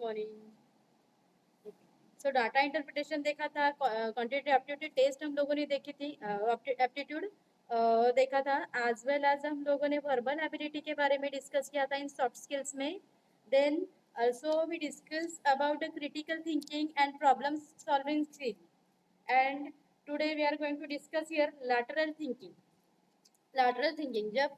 Morning. सो data interpretation देखा था, quantitative aptitude test हम लोगों ने देखी थी, एप्टीट्यूड देखा था, एज वेल एज हम लोगों ने वर्बल एबिलिटी के बारे में डिस्कस किया था इन सॉफ्ट स्किल्स में। Then also we discuss about the critical thinking and problem solving skill, and today we are going to discuss here lateral thinking. lateral thinking जब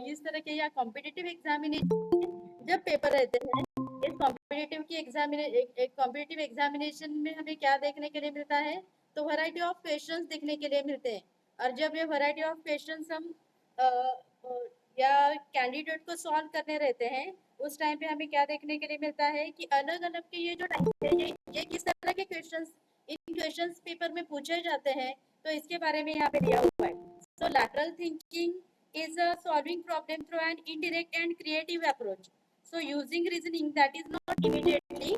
इस तरह के या कॉम्पिटिटिव एग्जामिनेशन जब पेपर रहते हैं, इस कॉम्पिटिटिव की एक कॉम्पिटिटिव एग्जामिनेशन में हमें क्या देखने के लिए मिलता है, तो वैरायटी ऑफ क्वेश्चंस देखने के लिए मिलते हैं। और जब ये वैरायटी ऑफ क्वेश्चंस हम अ, अ, या कैंडिडेट को सॉल्व करने रहते हैं, उस टाइम पे हमें क्या देखने के लिए मिलता है कि अलग अलग के ये जो टाइप है, ये किस तरह के क्वेश्चंस इन क्वेश्चंस पेपर में पूछे जाते हैं, तो इसके बारे में यहाँ पे दिया हुआ है। सो lateral thinking is solving problem through an indirect and creative approach. So using reasoning that is not immediately,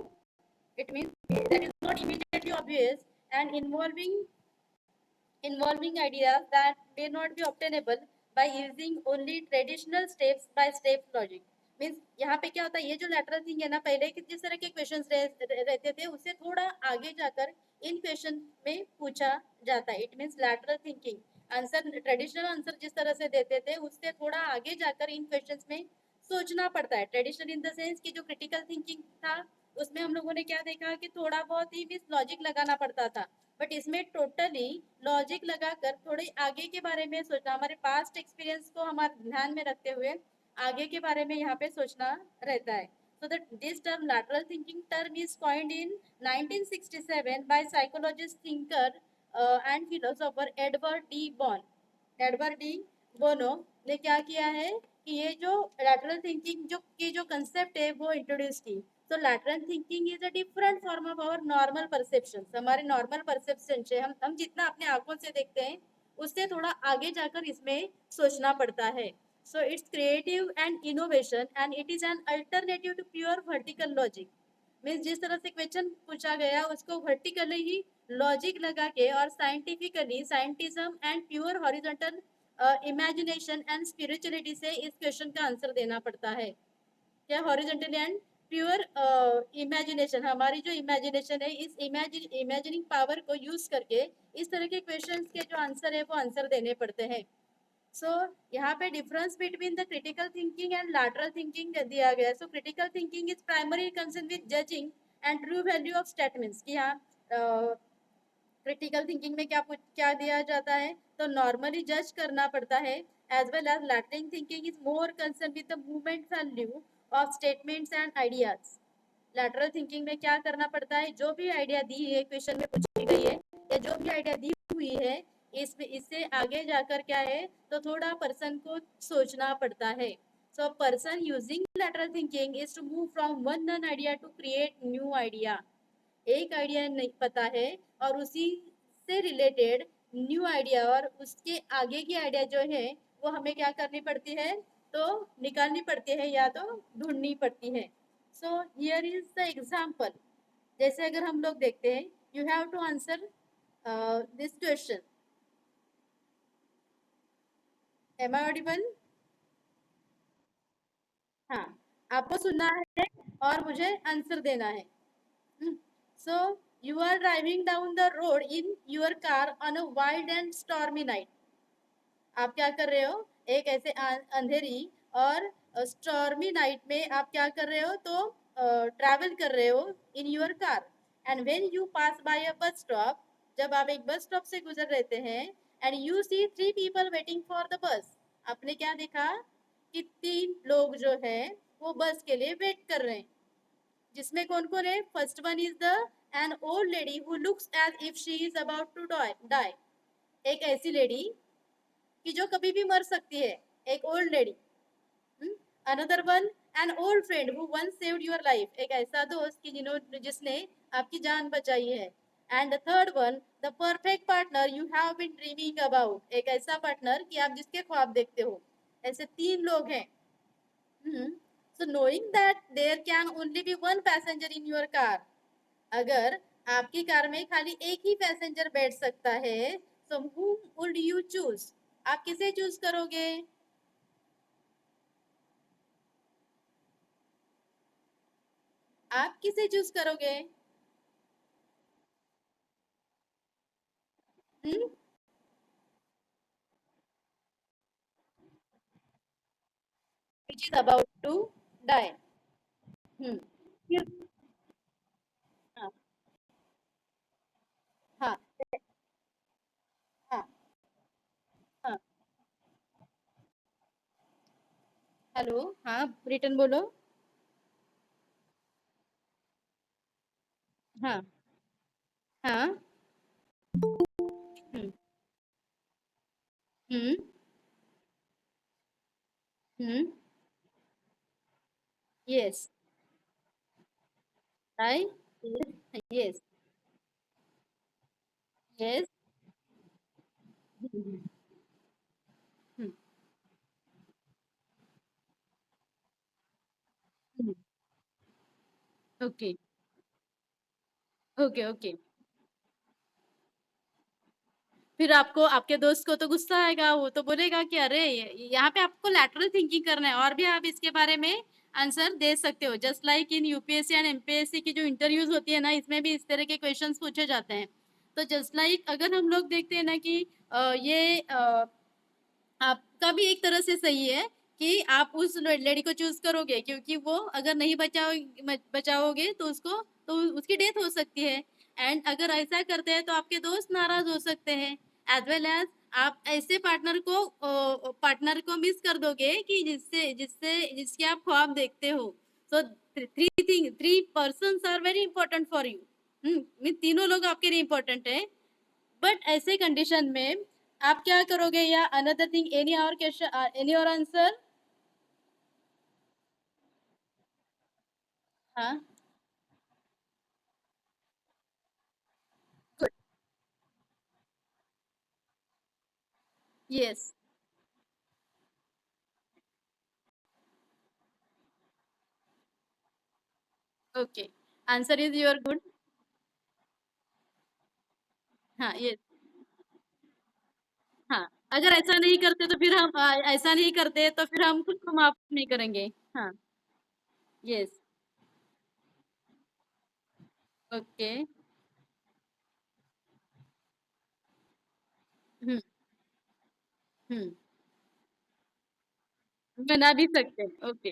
it means that is not immediately obvious, and involving ideas that may not be obtainable by using only traditional steps by step logic. Means यहाँ पे क्या होता है, ये जो lateral thing है ना, पहले के जिस तरह के क्वेश्चंस रहते थे, उससे थोड़ा आगे जाकर इन क्वेश्चन में पूछा जाता है। It means lateral thinking, answer traditional answer जिस तरह से देते थे, उससे थोड़ा आगे जाकर इन क्वेश्चंस में सोचना पड़ता है। ट्रेडिशनल इन द सेंस कि जो क्रिटिकल थिंकिंग था, उसमें हम लोगों ने क्या देखा कि थोड़ा बहुत ही मीन्स लॉजिक लगाना पड़ता था, बट इसमें टोटली लॉजिक लगाकर थोड़े आगे के बारे में सोचना, हमारे पास्ट एक्सपीरियंस को हमारे ध्यान में रखते हुए आगे के बारे में यहाँ पे सोचना रहता है। So that this term lateral thinking term is coined in 1967 by psychologist, thinker and philosopher Edward D. Bono. Edward de Bono ने क्या किया है कि ये जो lateral thinking जो कंसेप्ट है वो इंट्रोड्यूस की। तो lateral thinking is a different form of our normal perceptions. हमारे नॉर्मल परसेप्शन से हम जितना अपने आंखों से देखते हैं, उससे थोड़ा आगे जाकर इसमें सोचना पड़ता है। So it's creative and innovation, and it is an alternative to pure vertical logic. Means जिस तरह से क्वेश्चन पूछा गया उसको वर्टिकली ही लॉजिक लगा के और scientifically scientism and pure horizontal imagination and spirituality से इस क्वेश्चन का आंसर देना पड़ता है। क्या हॉरिजॉन्टल एंड प्योर इमेजिनेशन, हमारी जो इमेजिनेशन है, इस इमेजिनिंग पावर को यूज करके इस तरह के क्वेश्चंस के जो आंसर है वो आंसर देने पड़ते हैं। सो यहाँ पे difference between the critical thinking and lateral thinking दिया गया है। So critical thinking is primary concern with judging and true value of statements, कि यहाँ क्रिटिकल थिंकिंग में क्या दिया जाता है, तो नॉर्मली जज करना पड़ता है। As well as lateral thinking is more concern with the movement value of statements and ideas. Lateral thinking में क्या करना पड़ता है, जो भी आइडिया दी है, क्वेश्चन में पूछी गई है या जो भी आइडिया दी हुई है, इससे आगे जाकर क्या है, तो थोड़ा पर्सन को सोचना पड़ता है। So person using lateral thinking is to move from one none idea to create new idea. एक आइडिया नहीं पता है और उसी से रिलेटेड न्यू आइडिया और उसके आगे की आइडिया जो है वो हमें क्या करनी पड़ती है, तो निकालनी पड़ती है या तो ढूंढनी पड़ती है। So here is the example. जैसे अगर हम लोग देखते हैं, you have to answer this question. Am I audible? हाँ, आपको सुनना है और मुझे आंसर देना है। So you are driving down the road in your car on a wild and stormy night. आप क्या कर रहे हो, एक ऐसे अंधेरी और स्टॉर्मी नाइट में आप क्या कर रहे हो, तो ट्रैवल कर रहे हो in your car. And when you pass by a bus stop, जब आप एक बस स्टॉप से गुजर रहते हैं, and you see 3 people waiting for the bus, आपने क्या देखा कि 3 लोग जो है वो बस के लिए वेट कर रहे हैं। जिसमें कौन कौन है, first one is the an old lady who looks as if she is about to die. एक ऐसी लेडी कि जो कभी भी मर सकती है, एक old lady. Another one, an old friend who once saved your life, एक ऐसा दोस्त कि जिसने आपकी जान बचाई है। And the third one, the perfect partner you have been dreaming about, एक ऐसा पार्टनर कि आप जिसके ख्वाब देखते हो। ऐसे 3 लोग हैं। So knowing that there can only be one passenger in your car, अगर आपकी कार में खाली एक ही पैसेंजर बैठ सकता है, so whom would you choose? आप किसे चूज करोगे? आप किसे चूज करोगे? हम्म, which is about to die. हम्म, फिर हाँ हाँ हाँ हाँ। हेलो, हाँ रिटर्न बोलो। हाँ हाँ। Hmm hmm hmm. Yes. I. Yes. Yes. Okay okay okay. फिर आपको आपके दोस्त को तो गुस्सा आएगा, वो तो बोलेगा कि अरे यहाँ पे आपको लैटरल थिंकिंग करना है, और भी आप इसके बारे में आंसर दे सकते हो। Just like in UPSC and MPSC की जो इंटरव्यूज होती है ना, इसमें भी इस तरह के क्वेश्चंस पूछे जाते हैं। तो जस्ट लाइक अगर हम लोग देखते हैं ना कि ये आपका भी एक तरह से सही है कि आप उस लेडी को चूज करोगे, क्योंकि वो अगर नहीं बचाओगे तो उसको तो उसकी डेथ हो सकती है। एंड अगर ऐसा करते हैं तो आपके दोस्त नाराज हो सकते हैं, एज वेल एज आप ऐसे पार्टनर को मिस कर दोगे कि जिससे जिससे जिसके आप ख्वाब देखते हो। So three persons are very important for you. तीनों लोग आपके लिए इंपॉर्टेंट है। बट ऐसे कंडीशन में आप क्या करोगे? या अनदर थिंग, एनी और क्वेश्चन, एनी और आंसर? हाँ। Good. Yes. Okay. Answer is your good. हाँ। यस। हाँ। अगर ऐसा नहीं करते तो फिर हम ऐसा नहीं करते तो फिर हम खुद को माफ नहीं करेंगे। हाँ। यस। ओके। हम्म हम्म। बना भी सकते हैं। ओके।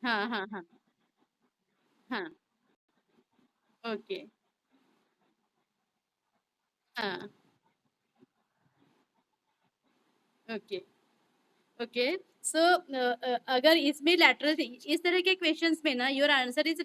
हाँ हाँ हाँ हाँ। ओके। हाँ। Okay okay. सो अगर इसमें लैटरल इस तरह के क्वेश्चंस में ना your answer is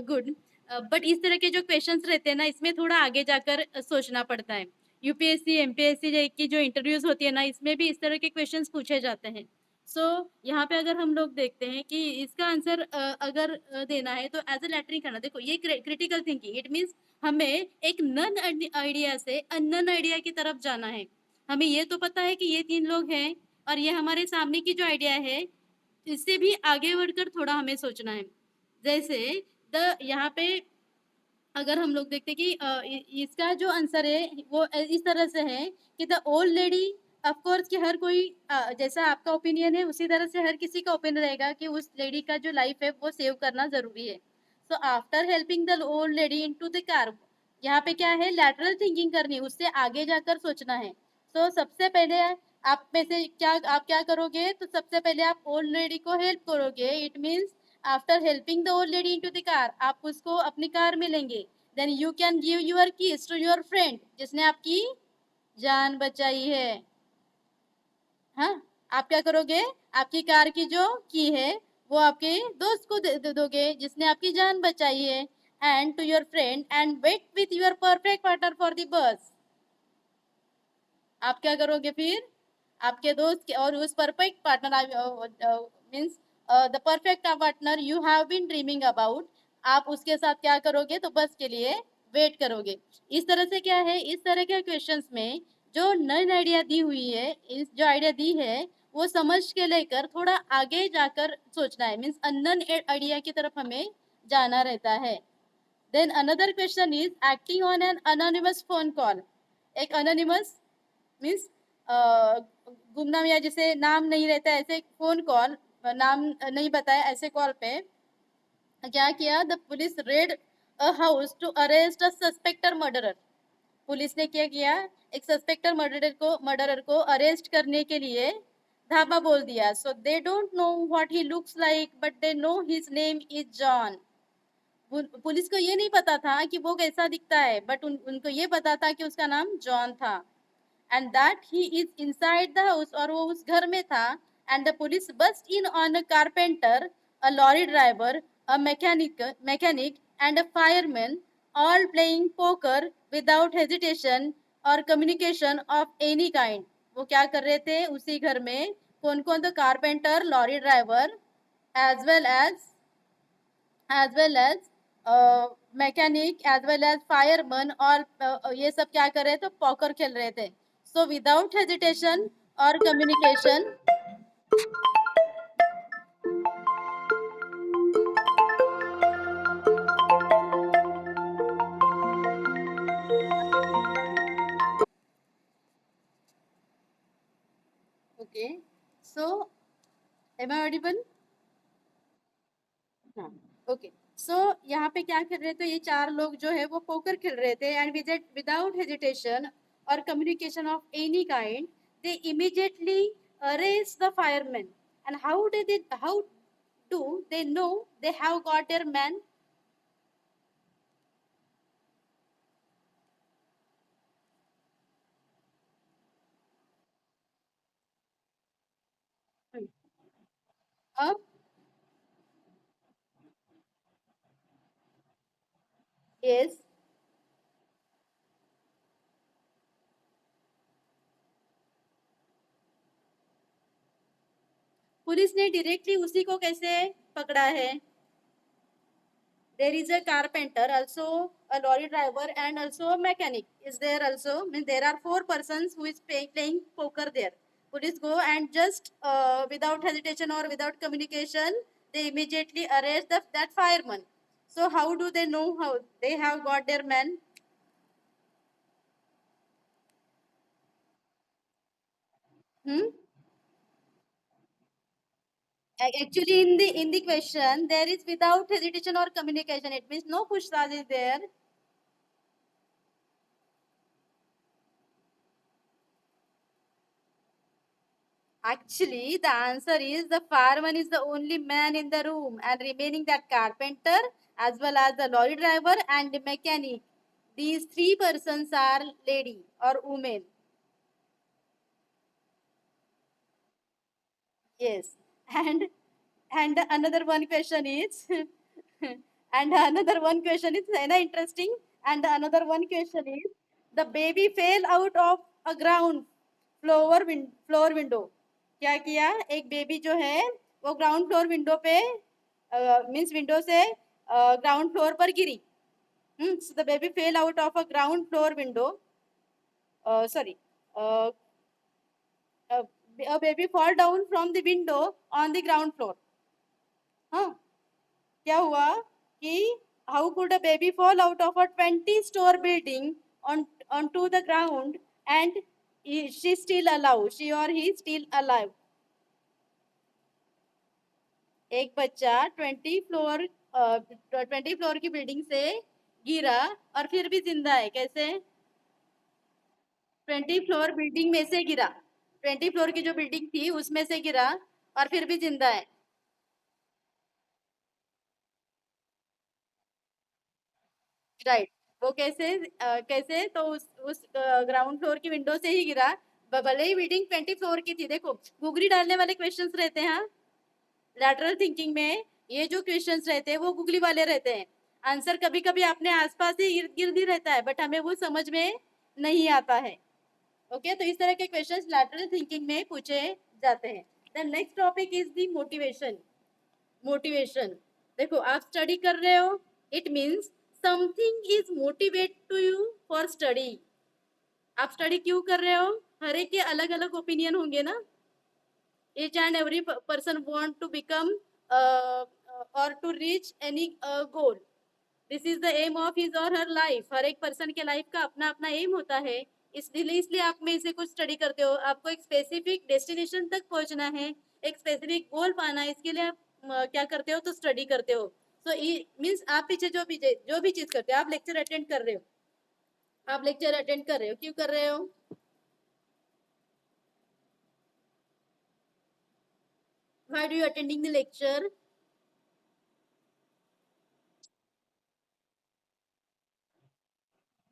good. But इस तरह के जो क्वेश्चंस रहते हैं ना, इसमें थोड़ा आगे जाकर सोचना पड़ता है। यूपीएससी एमपीएससी की जो इंटरव्यूज होती है ना, इसमें भी इस तरह के क्वेश्चंस पूछे जाते हैं। सो यहाँ पे अगर हम लोग देखते हैं कि इसका आंसर अगर देना है तो एज ए लेटरिंग करना। देखो ये क्रिटिकल थिंकिंग, इट मीन्स हमें एक नन आइडिया से अननन आइडिया की तरफ जाना है। हमें ये तो पता है कि ये तीन लोग हैं, और ये हमारे सामने की जो आइडिया है, इससे भी आगे बढ़कर थोड़ा हमें सोचना है। जैसे द यहाँ पे अगर हम लोग देखते हैं कि इसका जो आंसर है वो इस तरह से है कि the old lady, of course कि हर कोई जैसा आपका ओपिनियन है उसी तरह से हर किसी का ओपिनियन रहेगा कि उस लेडी का जो लाइफ है वो सेव करना जरूरी है। So after helping the old lady into the car, यहाँ पे क्या है, लैटरल थिंकिंग करनी, उससे आगे जाकर सोचना है। सो सबसे पहले आप में से क्या आप क्या करोगे? तो सबसे पहले आप ओल्ड लेडी को हेल्प करोगे। It means after helping the old lady into the car, आप उसको अपनी कार में लेंगे। Then you can give your keys to your friend जिसने आपकी जान बचाई है। हाँ। आप क्या करोगे? आपकी कार की जो की है वो आपके दोस्त को दे दोगे जिसने आपकी जान बचाई है। And to your friend and wait with your perfect partner for the bus. आप क्या करोगे फिर? आपके दोस्त के और उस perfect partner means the perfect partner you have been dreaming about, आप उसके साथ क्या करोगे? तो बस के लिए वेट करोगे। इस तरह से क्या है, इस तरह के क्वेश्चंस में जो नई आइडिया दी हुई है, इस जो आइडिया दी है वो समझ के लेकर थोड़ा आगे जाकर सोचना है। मीन्स अननोन आइडिया की तरफ हमें जाना रहता है। Then another question is acting on an anonymous phone call. एक अनोनिमस मीन्स गुमनाम, या जिसे नाम नहीं रहता है, ऐसे फोन कॉल, नाम नहीं बताया ऐसे कॉल पे क्या किया, the police raid a house to arrest a suspected murderer. Police ने क्या किया, एक सस्पेक्टर मर्डरर को अरेस्ट करने के लिए धावा बोल दिया। So they don't know what he looks like but they know his name is John. Police को ये नहीं पता था कि वो कैसा दिखता है, बट उनको ये पता था कि उसका नाम जॉन था, and that he is inside the house, और वो उस घर में था। And the police bust in on a carpenter, a lorry driver, a mechanic and a fireman, all playing poker without hesitation और कम्युनिकेशन ऑफ एनी काइंड। वो क्या कर रहे थे उसी घर में, कौन कौन, तो carpenter, lorry driver, as well as mechanic, as well as fireman, और ये सब क्या कर रहे थे, पॉकर खेल रहे थे। सो विदाउट हेजिटेशन और communication, okay, so am I audible? हाँ, ओके। सो यहाँ पे क्या कर रहे थे, ये चार लोग जो है वो पोकर खेल रहे थे, एंड विदाउट हेजिटेशन और communication of any kind they immediately raise the fireman. And how do they know they have got their man? अब यस, पुलिस ने डायरेक्टली उसी को कैसे पकड़ा है? There is a carpenter, also a lorry driver, and also a mechanic is there also. Means there are four persons who is playing poker there. Police go and just without hesitation or without communication, they immediately arrest that fireman. So how do they know how they have got their man? Hmm? Actually, in the question, there is without hesitation or communication. It means no pushtas is there. Actually, the answer is the fireman is the only man in the room, and remaining that carpenter as well as the lorry driver and the mechanic. These three persons are lady or women. Yes, and another one question is, and another one question is interesting. And another one question is, the baby fell out of a ground floor window. क्या किया, एक baby जो है वो ground floor window पे, means window से ground floor पर गिरी। So the baby fell out of a ground floor window. Sorry, uh, uh, a baby fall down from the window on the ground floor. हाँ, क्या हुआ कि how could a baby fall out of a 20-story building onto the ground, and she still alive, she or he still alive? एक बच्चा 20 floor की building से गिरा और फिर भी जिंदा है, कैसे? 20 फ्लोर बिल्डिंग में से गिरा, 20 फ्लोर की जो बिल्डिंग थी उसमें से गिरा और फिर भी जिंदा है। राइट, वो कैसे तो उस ग्राउंड फ्लोर की विंडो से ही गिरा। भले ही बिल्डिंग 20 फ्लोर की थी। देखो, गुगली डालने वाले क्वेश्चंस रहते हैं, हाँ, लैटरल थिंकिंग में ये जो क्वेश्चंस रहते हैं वो गुगली वाले रहते हैं। आंसर कभी कभी अपने आसपास ही इर्द गिर्द ही रहता है, बट हमें वो समझ में नहीं आता है। ओके, तो इस तरह के क्वेश्चंस लैटरल थिंकिंग में पूछे जाते हैं। The next topic is the motivation. Motivation, देखो आप स्टडी कर रहे हो, it means something is motivate to you for study. आप स्टडी क्यों कर रहे हो? हर एक के अलग अलग ओपिनियन होंगे ना। each and every person want to become or to reach any goal. This is the aim of his or her life. हर एक पर्सन के लाइफ का अपना अपना एम होता है, इसलिए आप में से कुछ स्टडी करते हो। आपको एक स्पेसिफिक डेस्टिनेशन तक पहुंचना है, एक स्पेसिफिक गोल पाना है, इसके लिए आप क्या करते हो, तो स्टडी करते हो। सो मीन्स आप पीछे जो भी चीज करते हो, आप लेक्चर अटेंड कर रहे हो, आप लेक्चर अटेंड कर रहे हो, क्यों कर रहे हो? Why do you attending the lecture?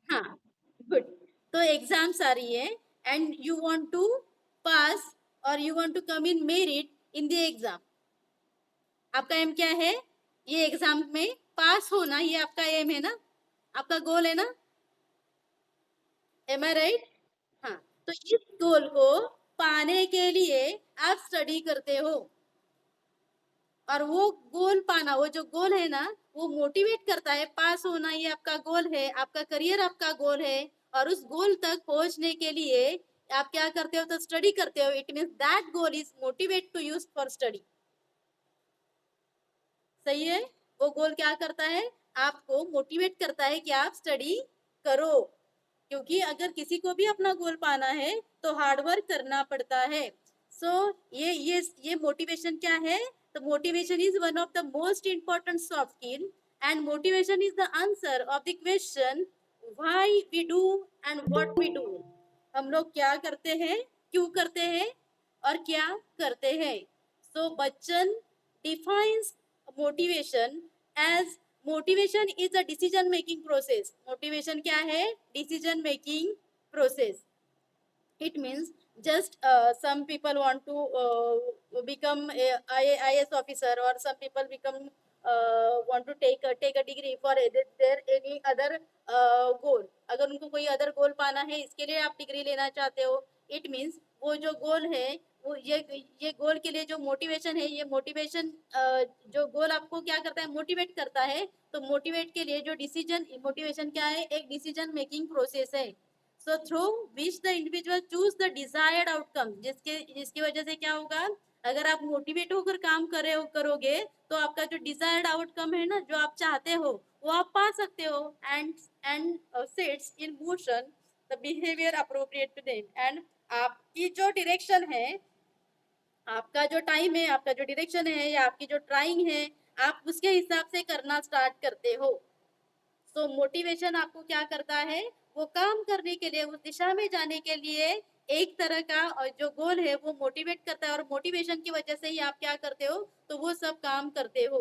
हाँ, गुड। तो एग्जाम्स आ रही है and you want to pass और you want to come in merit in the exam. आपका एम क्या है? ये एग्जाम में पास होना, ये आपका एम है ना, आपका गोल है ना? एम आई राइट? हाँ। तो इस गोल को पाने के लिए आप स्टडी करते हो, और वो गोल पाना, वो जो गोल है ना, वो मोटिवेट करता है। पास होना ये आपका गोल है, आपका करियर आपका गोल है, और उस गोल तक पहुंचने के लिए आप क्या करते हो? तो स्टडी करते हो। It means that goal is motivate to use for study. सही है? वो गोल क्या करता है? आपको मोटिवेट करता है कि आप स्टडी करो, क्योंकि अगर किसी को भी अपना गोल पाना है तो हार्ड वर्क करना पड़ता है। सो ये मोटिवेशन क्या है? तो motivation is one of the most important soft skill, and motivation is the answer of the question why we do and what we do. हम लोग क्या करते हैं, क्यों करते हैं, और क्या करते हैं। So Bachchan defines motivation as, motivation is a decision making process. Motivation क्या है? Decision making process. It means just some people want to become a IAS officer, or some people become want to take a degree for their any other goal। अगर उनको कोई other गोल पाना है, इसके लिए आप डिग्री लेना चाहते हो। इट मीन्स वो जो गोल है, वो ये गोल के लिए जो मोटिवेशन है, ये मोटिवेशन जो गोल आपको क्या करता है? मोटिवेट करता है। तो मोटिवेट के लिए जो डिसीजन, मोटिवेशन क्या है? एक डिसीजन मेकिंग प्रोसेस है। So through which the individual choose the desired outcome, जिसकी वजह से क्या होगा? अगर आप मोटिवेट होकर काम करोगे, तो आपका जो डिजायर्ड आउटकम है ना, जो आप चाहते हो, वो आप पा सकते हो। And sets in motion the behaviour appropriate to them. एंड आपकी जो डायरेक्शन है, आपका जो टाइम है, आपका जो डायरेक्शन है, या आपकी जो ट्राइंग है, आप उसके हिसाब से करना स्टार्ट करते हो। तो मोटिवेशन आपको क्या करता है? वो काम करने के लिए, उस दिशा में जाने के लिए एक तरह का जो गोल है वो मोटिवेट करता है, और मोटिवेशन की वजह से ही आप क्या करते हो? तो वो सब काम करते हो।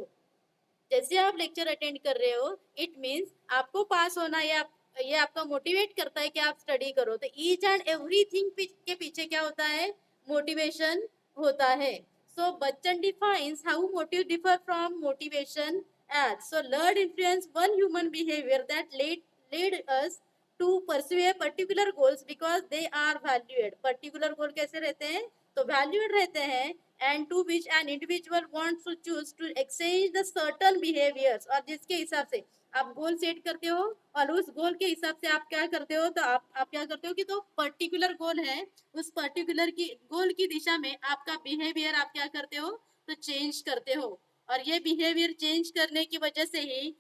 जैसे आप लेक्चर अटेंड कर रहे हो, इट मीन्स आपको पास होना, या ये आपका मोटिवेट करता है कि आप स्टडी करो। तो ईच एंड एवरीथिंग के पीछे क्या होता है? मोटिवेशन होता है। So Bachchan defines how motive differ from motivation as so learned influence one human behavior that led us to pursue a particular goals because they are valued। particular goal कैसे रहते हैं? तो valued रहते हैं, and to which an individual wants to choose to exchange the certain behaviors। और जिसके हिसाब से आप गोल सेट करते हो, और उस गोल के हिसाब से आप क्या करते हो? तो आप क्या करते हो कि तो पर्टिकुलर गोल है, उस पर्टिकुलर की गोल की दिशा में आपका बिहेवियर आप क्या करते हो? तो चेंज करते हो। और ये बिहेवियर चेंज करने की वजह से ही